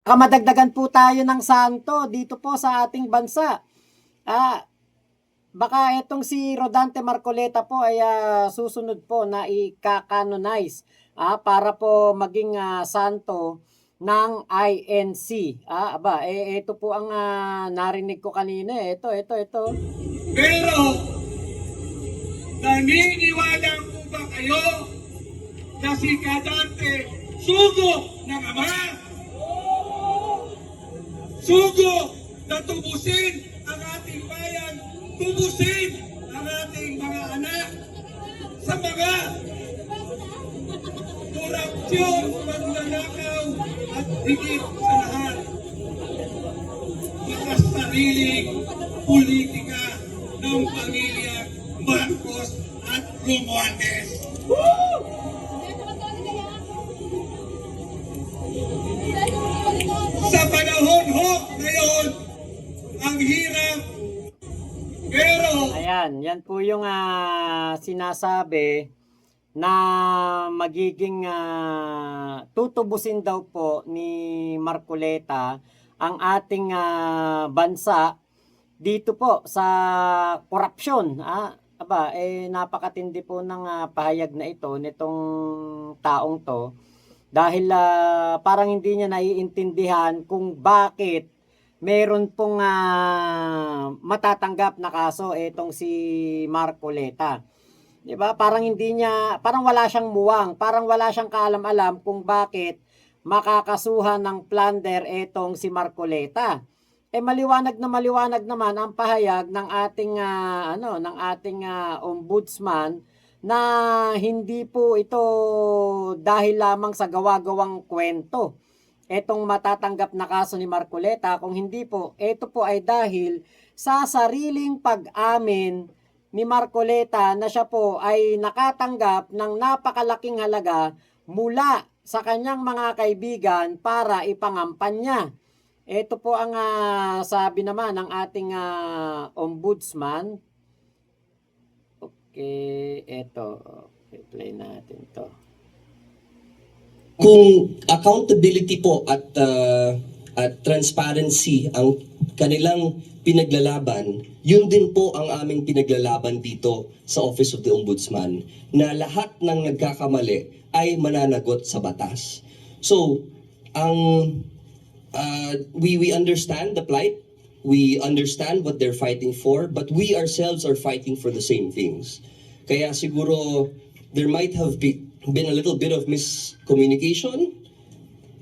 Madagdagan po tayo ng santo dito po sa ating bansa. Baka itong si Rodante Marcoleta po ay susunod po na i-canonize para po maging santo ng INC. Ito po ang narinig ko kanina. Ito. Pero, naniniwala po ba kayo na si Kadante sugo ng Ama? Sugo na tubusin ang ating bayan, tubusin ang ating mga anak sa mga korupsyon, pagnanakaw at higit sa lahat, makasariling politika ng pamilya Marcos at Romualdez. Sa panahon ho ngayon, ang hirap, pero Ayan, yan po yung sinasabi na magiging tutubusin daw po ni Marcoleta ang ating bansa dito po sa korupsyon. Napakatindi po ng pahayag na ito nitong taong to dahil parang hindi niya naiintindihan kung bakit meron pong matatanggap na kaso itong si Marcoleta. 'Di ba? Parang wala siyang muwang, parang wala siyang kaalam-alam kung bakit makakasuhan ng plunder itong si Marcoleta. Maliwanag naman ang pahayag ng ating ombudsman na hindi po ito dahil lamang sa gawa-gawang kwento. Etong matatanggap na kaso ni Marcoleta, kung hindi po, ito po ay dahil sa sariling pag-amin ni Marcoleta na siya po ay nakatanggap ng napakalaking halaga mula sa kanyang mga kaibigan para ipangampan niya. Ito po ang sabi naman ng ating ombudsman. Okay, ito. Play natin to. Kung accountability po at transparency ang kanilang pinaglalaban, yun din po ang aming pinaglalaban dito sa Office of the Ombudsman, na lahat ng nagkakamali ay mananagot sa batas. So, we understand the plight, we understand what they're fighting for, but we ourselves are fighting for the same things. Kaya siguro there might have been a little bit of miscommunication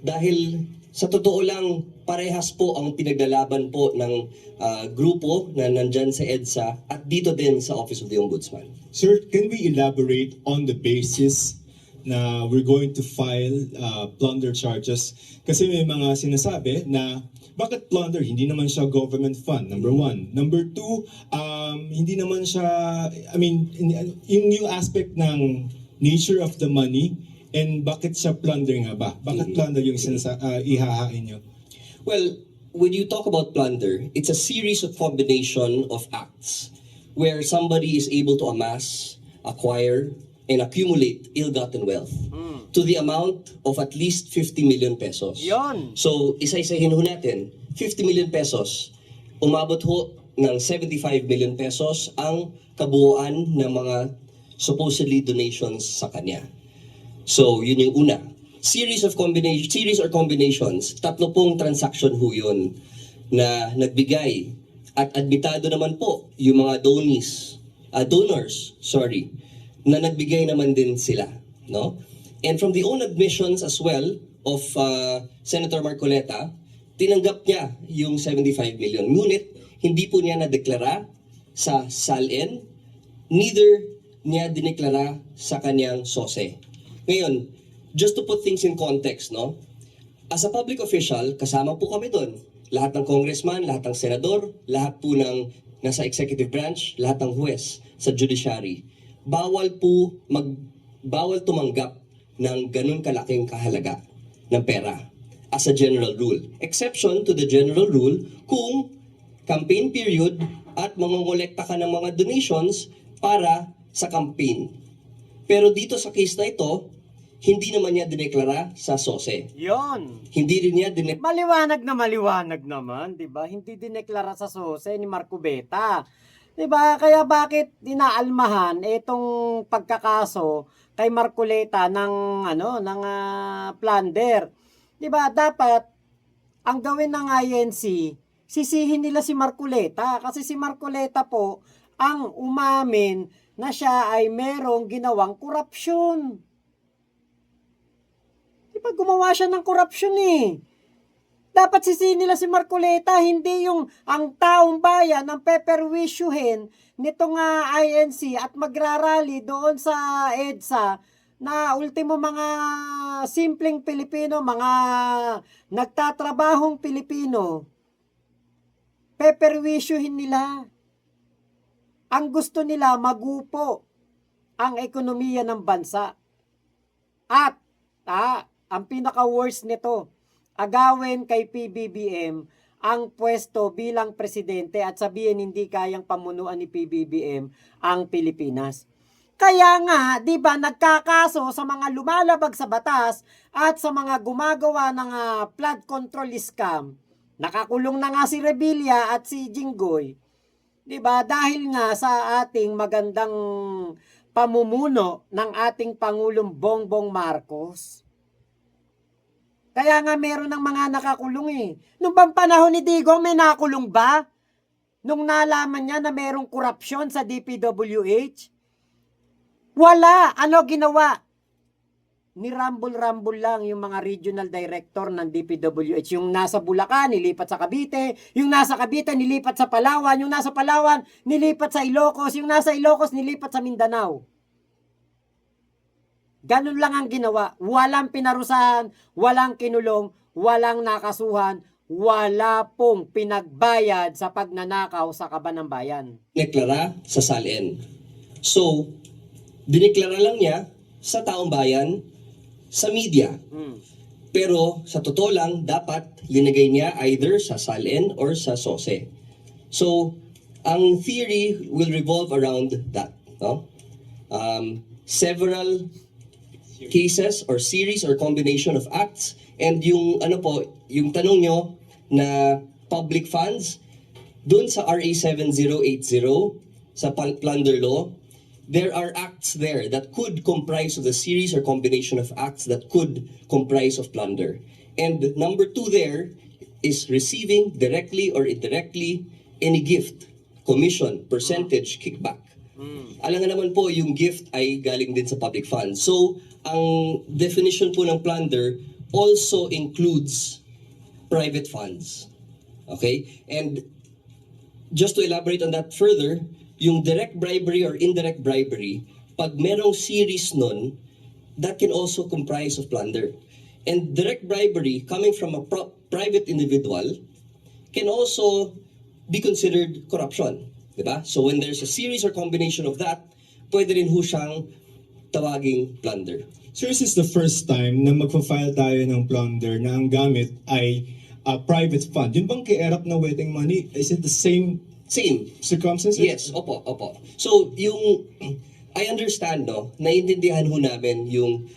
dahil sa totoo lang parehas po ang pinaglalaban po ng grupo na nandyan sa EDSA at dito din sa Office of the Ombudsman. Sir, can we elaborate on the basis na we're going to file plunder charges? Kasi may mga sinasabi na bakit plunder? Hindi naman siya government fund, number one. Number two, hindi naman siya, yung aspect ng nature of the money, and bakit siya plunder nga ba? Bakit plunder yung ihahain nyo? Well, when you talk about plunder, it's a series of combination of acts where somebody is able to amass, acquire, and accumulate ill-gotten wealth to the amount of at least 50 million pesos. Yon. So, isa-isahin ho natin, 50 million pesos, umabot ho ng 75 million pesos ang kabuuan ng mga supposedly donations sa kanya. So, yun yung una. Series or combinations, tatlo pong transaction ho yun na nagbigay. At admitado naman po yung mga donors, na nagbigay naman din sila. No? And from the own admissions as well of Senator Marcoleta, tinanggap niya yung 75 million. Ngunit, hindi po niya nadeklara sa SALN, neither niya dineklara sa kanyang SOSE. Ngayon, just to put things in context, no? As a public official, kasama po kami doon. Lahat ng congressman, lahat ng senador, lahat po ng nasa executive branch, lahat ng huwes sa judiciary. Bawal tumanggap ng ganun kalaking kahalaga ng pera as a general rule. Exception to the general rule kung campaign period at mangongolekta ka ng mga donations para sa campaign. Pero dito sa case na ito, hindi naman niya dineklara sa SOSE. Yon. Hindi rin niya dineklara Maliwanag naman, 'di ba? Hindi dineklara sa SOSE ni Marco Beta. 'Di ba? Kaya bakit dinaalmahan itong pagkakaso kay Marcoleta ng plunder? 'Di ba? Dapat ang gawin ng INC, sisihin nila si Marcoleta kasi si Marcoleta po ang umamin na siya ay merong ginawang korupsyon. 'Di ba? Gumawa siya ng korupsyon eh. Dapat sisihin nila si Marcoleta, hindi yung ang taong bayan ang peperwisyuhin nitong INC at magrarally doon sa EDSA na ultimo mga simpleng Pilipino, mga nagtatrabahong Pilipino. Peperwisyuhin nila. Ang gusto nila magupo ang ekonomiya ng bansa. At ang pinaka-worst nito, agawin kay PBBM ang pwesto bilang presidente at sabihin hindi kayang pamunuan ni PBBM ang Pilipinas. Kaya nga, 'di ba, nagkakaso sa mga lumalabag sa batas at sa mga gumagawa ng flood control scam. Nakakulong na nga si Revilla at si Jinggoy. 'Di ba? Dahil nga sa ating magandang pamumuno ng ating Pangulong Bongbong Marcos. Kaya nga meron ng mga nakakulong eh. Nung bang panahon ni Digong, may nakulong ba? Nung nalaman niya na merong korupsyon sa DPWH? Wala. Ano ginawa? Nirambol-rambol lang yung mga regional director ng DPWH. Yung nasa Bulacan, nilipat sa Cavite. Yung nasa Cavite, nilipat sa Palawan. Yung nasa Palawan, nilipat sa Ilocos. Yung nasa Ilocos, nilipat sa Mindanao. Ganun lang ang ginawa. Walang pinarusahan, walang kinulong, walang nakasuhan, wala pong pinagbayad sa pagnanakaw sa kaban ng bayan. dineklara sa SALN. So, dineklara lang niya sa taong bayan, sa media. Pero sa totoo lang, dapat linagay niya either sa SALN or sa SOSE. So, ang theory will revolve around that. No? Several cases or series or combination of acts, and yung yung tanong nyo na public funds, dun sa RA 7080 sa plunder law, there are acts there that could comprise of the series or combination of acts that could comprise of plunder. And number 2 there is receiving directly or indirectly any gift, commission, percentage, kickback. Alam nga naman po, yung gift ay galing din sa public funds. So, ang definition po ng plunder also includes private funds. Okay? And just to elaborate on that further, yung direct bribery or indirect bribery, pag merong series nun, that can also comprise of plunder. And direct bribery coming from a private individual can also be considered corruption. Diba? So when there's a series or combination of that, pwede rin ho siyang tawaging plunder. Sir, this is the first time na magpa-file tayo ng plunder na ang gamit ay private fund. Yun bang kay-erap na wedding money? Is it the same Same. circumstances? Yes, opo. So, I understand, no, naiintindihan ho namin yung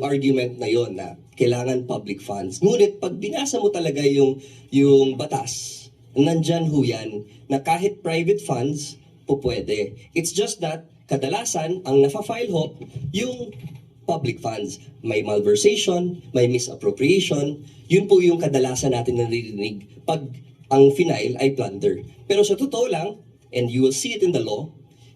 argument na yon na kailangan public funds. Ngunit pag binasa mo talaga yung batas, nandyan ho yan na kahit private funds, po pwede. It's just that, kadalasan, ang nafa-file ho, yung public funds. May malversation, may misappropriation, yun po yung kadalasan natin naririnig pag ang final ay plunder. Pero sa totoo lang, and you will see it in the law,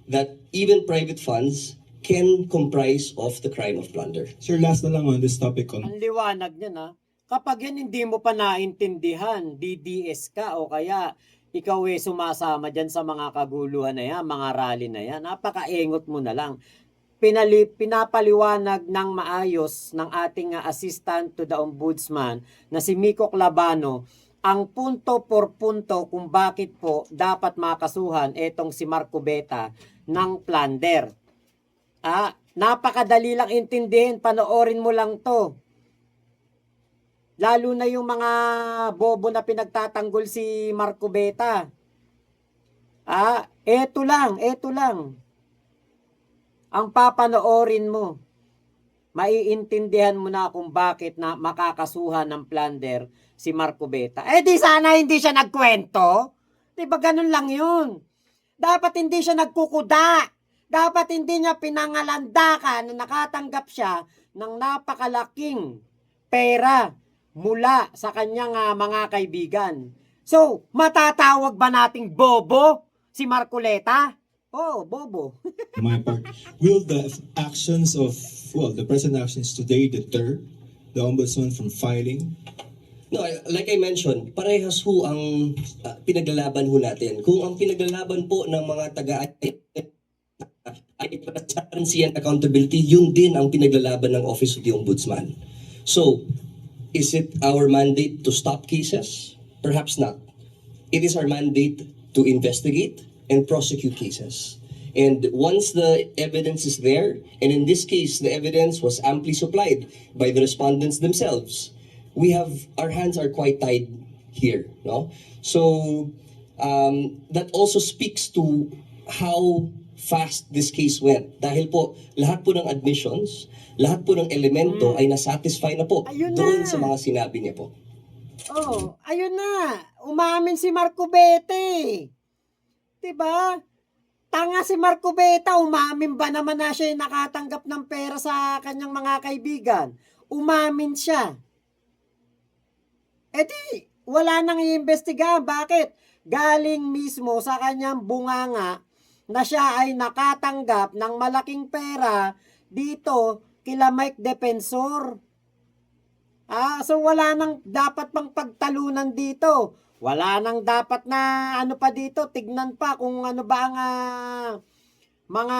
that even private funds can comprise of the crime of plunder. Sir, last na lang on this topic. Ang liwanag niya na, kapag yan hindi mo pa naintindihan, DDS ka o kaya ikaw sumasama dyan sa mga kaguluhan na yan, mga rally na yan, napakaengot mo na lang. Pinapaliwanag ng maayos ng ating assistant to the ombudsman na si Miko Clavano ang punto por punto kung bakit po dapat makasuhan etong si Marco Beta ng plunder. Napakadali lang intindihin, panoorin mo lang to. Lalo na yung mga bobo na pinagtatanggol si Marco Beta. Eto lang. Ang papanoorin mo. maiintindihan mo na kung bakit na makakasuhan ng plunder si Marco Beta. Eh di sana hindi siya nagkwento. Di ba ganun lang yun? Dapat hindi siya nagkukuda. Dapat hindi niya pinangalandakan na nakatanggap siya ng napakalaking pera mula sa kanyang mga kaibigan. So, matatawag ba nating bobo si Marcoleta? Oh, bobo. My part, will the actions of, well, the present actions today deter the ombudsman from filing? No, like I mentioned, parehas ho ang pinaglalaban ho natin. Kung ang pinaglalaban po ng mga ay transparency and accountability, yun din ang pinaglalaban ng Office of the Ombudsman. So, is it our mandate to stop cases? Perhaps not. It is our mandate to investigate and prosecute cases. And once the evidence is there, and in this case, the evidence was amply supplied by the respondents themselves, we have, our hands are quite tied here, no? So, that also speaks to how fast this case went. Dahil po, lahat po ng admissions, lahat po ng elemento ay nasatisfy na po Ayun doon na. sa mga sinabi niya po. Oh, ayun na. Umamin si Marco Beta eh. Diba? Tanga si Marco Beta, umamin ba naman na siya yung nakatanggap ng pera sa kanyang mga kaibigan? Umamin siya. Eh di, wala nang iimbestigahan. Bakit? Galing mismo sa kanyang bunganga na siya ay nakatanggap ng malaking pera dito kila Mike Defensor. So wala nang dapat pang pagtalunan dito. Wala nang dapat na ano pa dito, tignan pa kung ano ba ang mga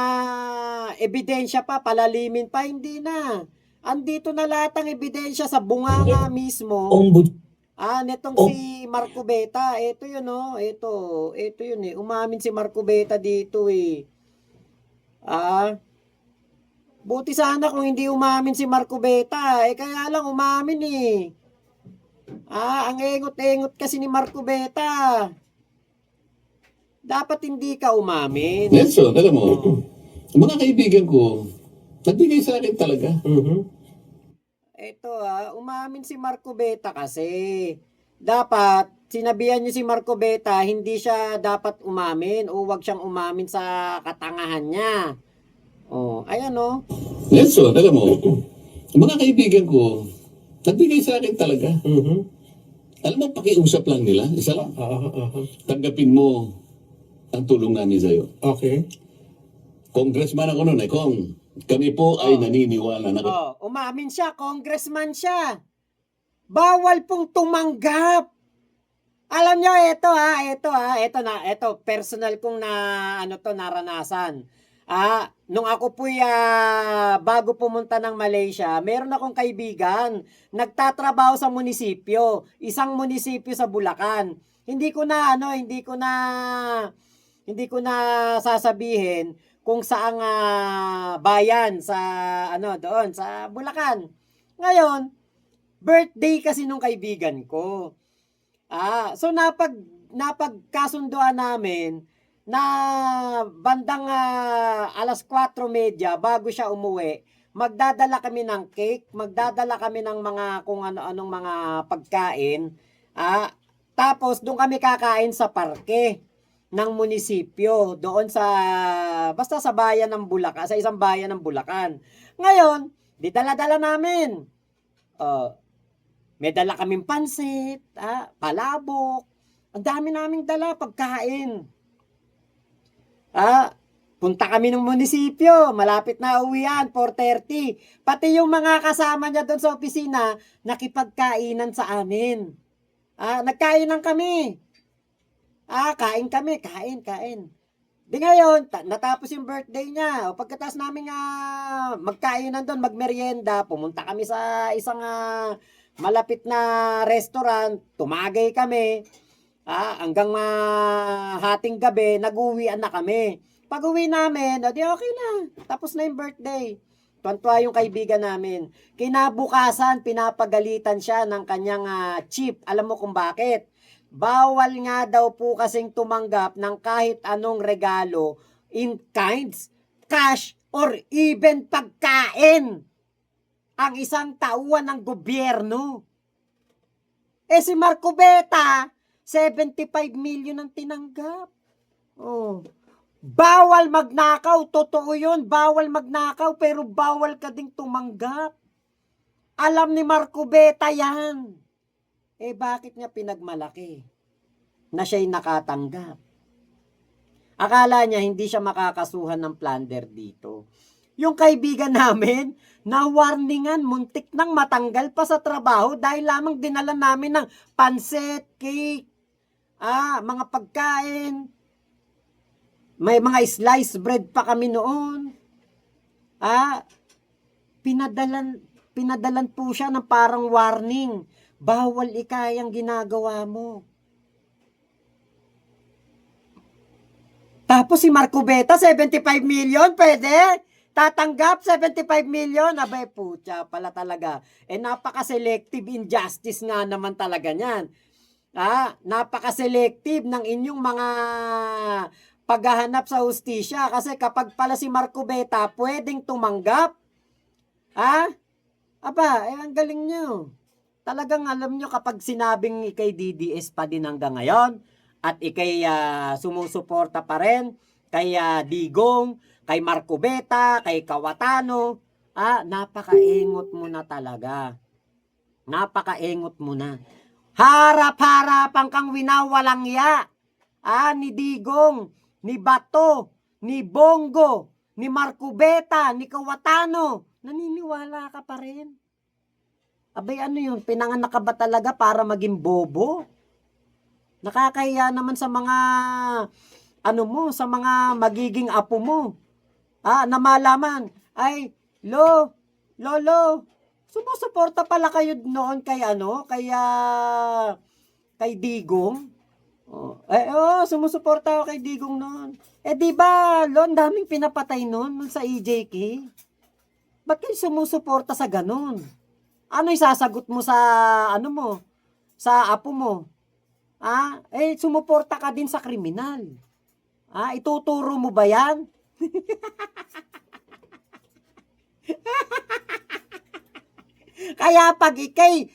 ebidensya pa, palalimin pa, hindi na. Andito na lahat ang ebidensya sa bunganga mismo. Netong si Marco Beta, ito yun ito yun umamin si Marco Beta dito buti sana kung hindi umamin si Marco Beta, kaya lang umamin ang engot-engot kasi ni Marco Beta. Dapat hindi ka umamin. Nelson, alam mo, mga kaibigan ko, nagbigay sa akin talaga. Ito umamin si Marco Beta kasi. Dapat, sinabihan niyo si Marco Beta, hindi siya dapat umamin o wag siyang umamin sa katangahan niya. Ayan Nelson, alam mo, mga kaibigan ko, nagbigay sa akin talaga. Alam mo, pakiusap lang nila, isa lang. Tanggapin mo ang tulong namin sa'yo. Okay. Congressman ako noon, Kong. Kami po ay naniniwala na umamin siya, congressman siya. Bawal pong tumanggap. Alam nyo, ito personal kong naranasan. Nung ako po bago pumunta ng Malaysia, meron akong kaibigan, nagtatrabaho sa munisipyo, isang munisipyo sa Bulacan. Hindi ko na sasabihin kung saang bayan sa doon sa Bulacan. Ngayon, birthday kasi nung kaibigan ko. So napagkasunduan namin na bandang 4:30 bago siya umuwi, magdadala kami ng cake, magdadala kami ng mga kung ano-anong mga pagkain. Tapos doon kami kakain sa parke ng munisipyo, doon basta sa bayan ng Bulacan, sa isang bayan ng Bulacan. Ngayon, di dala-dala namin. May dala kaming pansit, palabok. Ang dami naming dala pagkain. Punta kami ng munisipyo, malapit na uwian, 4:30. Pati yung mga kasama niya doon sa opisina, nakipagkainan sa amin. Nagkainan kami. Kain kami, kain. Di ngayon, natapos yung birthday niya. O pagkatapos namin magkainan doon, magmerienda, pumunta kami sa isang malapit na restaurant, tumagay kami. Hanggang hating gabi, nag-uwian na kami. Pag uwi namin, di okay na. Tapos na yung birthday. Tuwan-tuwa yung kaibigan namin. Kinabukasan, pinapagalitan siya ng kanyang chief. Alam mo kung bakit? Bawal nga daw po kasing tumanggap ng kahit anong regalo in kinds, cash, or even pagkain. ang isang tauhan ng gobyerno. Si Marcobeta, 75 million ang tinanggap. Oh. Bawal magnakaw, totoo yun, bawal magnakaw, pero bawal ka ding tumanggap. Alam ni Marcobeta yan. Bakit niya pinagmalaki na siya'y nakatanggap? Akala niya hindi siya makakasuhan ng plunder dito. Yung kaibigan namin, na warningan, muntik nang matanggal pa sa trabaho dahil lamang dinala namin ng pansit, cake, mga pagkain. May mga sliced bread pa kami noon. Pinadalan po siya ng parang warning. Bawal ikayang ginagawa mo. Tapos si Marcobeta, 75 million, pwede? Tatanggap 75 million? Abay, putya pala talaga. Napaka-selective injustice nga naman talaga niyan. Napaka-selective ng inyong mga paghahanap sa hustisya. Kasi kapag pala si Marcobeta pwedeng tumanggap, ang galing nyo. Talagang alam nyo kapag sinabing ikay DDS pa din hanggang ngayon, at ikay sumusuporta pa rin kay Digong, kay Marcobeta, kay Cayetano, napakaengot mo na talaga. Napakaengot mo na. Harap-harapan kang winawalang ya. Ni Digong, ni Bato, ni Bongo, ni Marcobeta, ni Cayetano. Naniniwala ka pa rin. Abay, ano yun? Pinanganak ka ba talaga para maging bobo? Nakakahiya naman sa mga sa mga magiging apo mo. Na malaman, lolo, sumusuporta pala kayo noon kay kay Digong. Sumusuporta ako kay Digong noon. Di ba, ang daming pinapatay noon sa EJK? Ba't kayo sumusuporta sa ganun? Ano isasagot mo sa sa apo mo? Sumuporta ka din sa kriminal. Ituturo mo ba yan? Kaya pag ikay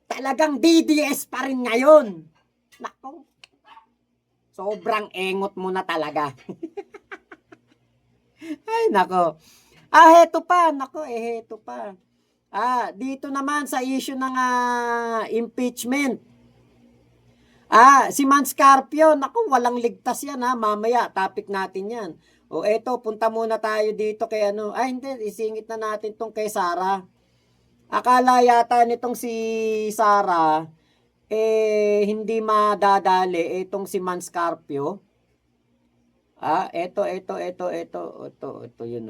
talagang DDS pa rin ngayon. Nako. Sobrang engot mo na talaga. Ay, nako. Heto pa. Nako, heto pa. Dito naman sa issue ng impeachment. Si Manscarpio, naku, walang ligtas yan mamaya, topic natin yan. Eto, punta muna tayo dito kay hindi, isingit na natin tong kay Sara. Akala yata nitong si Sara, hindi madadali itong si Manscarpio. Ito, yun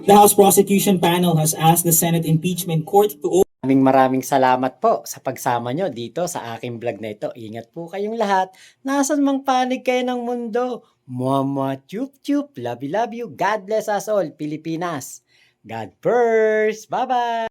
The House Prosecution Panel has asked the Senate Impeachment Court to Maraming salamat po sa pagsama nyo dito sa aking vlog na ito. Ingat po kayong lahat. Nasaan mang panig kayo ng mundo. Mama, chup chup, love you. God bless us all, Pilipinas. God first. Bye-bye.